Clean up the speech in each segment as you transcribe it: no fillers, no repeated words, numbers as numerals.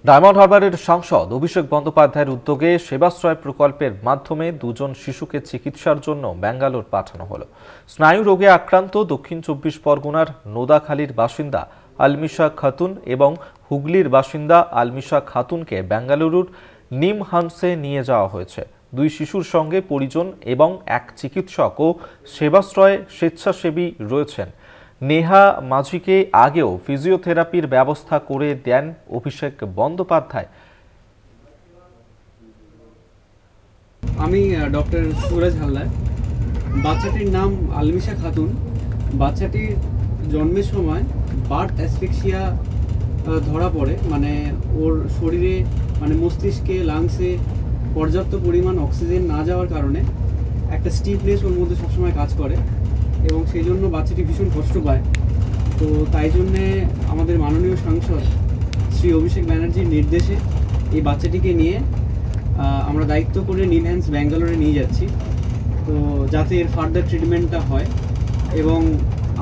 Diamond হারবারের সাংসদ অভিষেক বন্দ্যোপাধ্যায়ের উদ্যোগে সেবাশ্রয় প্রকল্পের মাধ্যমে দুজন শিশুকে চিকিৎসার জন্য ব্যাঙ্গালোর পাঠানো হলো। স্নায়ু রোগে আক্রান্ত দক্ষিণ ২৪ পরগনার নোদাখালীর বাসিন্দা আলমিশা খাতুন এবং হুগলির বাসিন্দা আলমিশা খাতুনকে বেঙ্গালুরুর নিমহান্সে নিয়ে যাওয়া হয়েছে। দুই শিশুর সঙ্গে পরিজন এবং এক চিকিৎসক ও সেবাশ্রয় স্বেচ্ছাসেবী রয়েছেন। নেহা মাঝিকে আগেও ফিজিওথেরাপির ব্যবস্থা করে দেন অভিষেক বন্দ্যোপাধ্যায়। আমি ডক্টর সুরজ হালদার। বাচ্চাটির নাম আলমিশা খাতুন। বাচ্চাটির জন্মের সময় বার্থ অ্যাসফিক্সিয়া ধরা পড়ে, মানে ওর শরীরে মস্তিষ্কে লাংসে পর্যাপ্ত পরিমাণ অক্সিজেন না যাওয়ার কারণে একটা স্টিফনেস ওর মধ্যে সবসময় কাজ করে এবং সেই জন্য বাচ্চাটি ভীষণ কষ্ট পায়। তো তাই জন্যে আমাদের মাননীয় সাংসদ শ্রী অভিষেক ব্যানার্জির নির্দেশে এই বাচ্চাটিকে নিয়ে আমরা দায়িত্ব করে নিমহান্স ব্যাঙ্গালোরে নিয়ে যাচ্ছি, তো যাতে এর ফার্দার ট্রিটমেন্টটা হয় এবং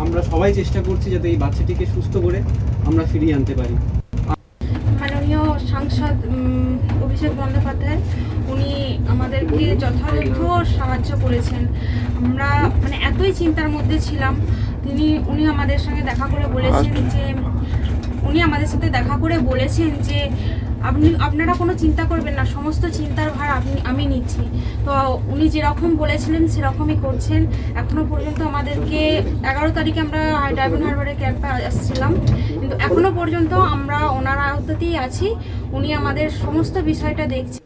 আমরা সবাই চেষ্টা করছি যাতে এই বাচ্চাটিকে সুস্থ করে আমরা ফিরিয়ে আনতে পারি। মাননীয় সাংসদ অভিষেক বন্দ্যোপাধ্যায় উনি আমাদেরকে যথাযথ সাহায্য করেছেন। আমরা এতই চিন্তার মধ্যে ছিলাম, উনি আমাদের সঙ্গে দেখা করে বলেছেন যে আপনারা কোনো চিন্তা করবেন না, সমস্ত চিন্তার ভার আমি নিচ্ছি। তো উনি যেরকম বলেছিলেন সেরকমই করছেন। এখনও পর্যন্ত আমাদেরকে 11 তারিখে আমরা ডায়মন্ড হারবারের ক্যাম্পে আসছিলাম, কিন্তু এখনও পর্যন্ত আমরা ওনার আওতাতেই আছি। উনি আমাদের সমস্ত বিষয়টা দেখছেন।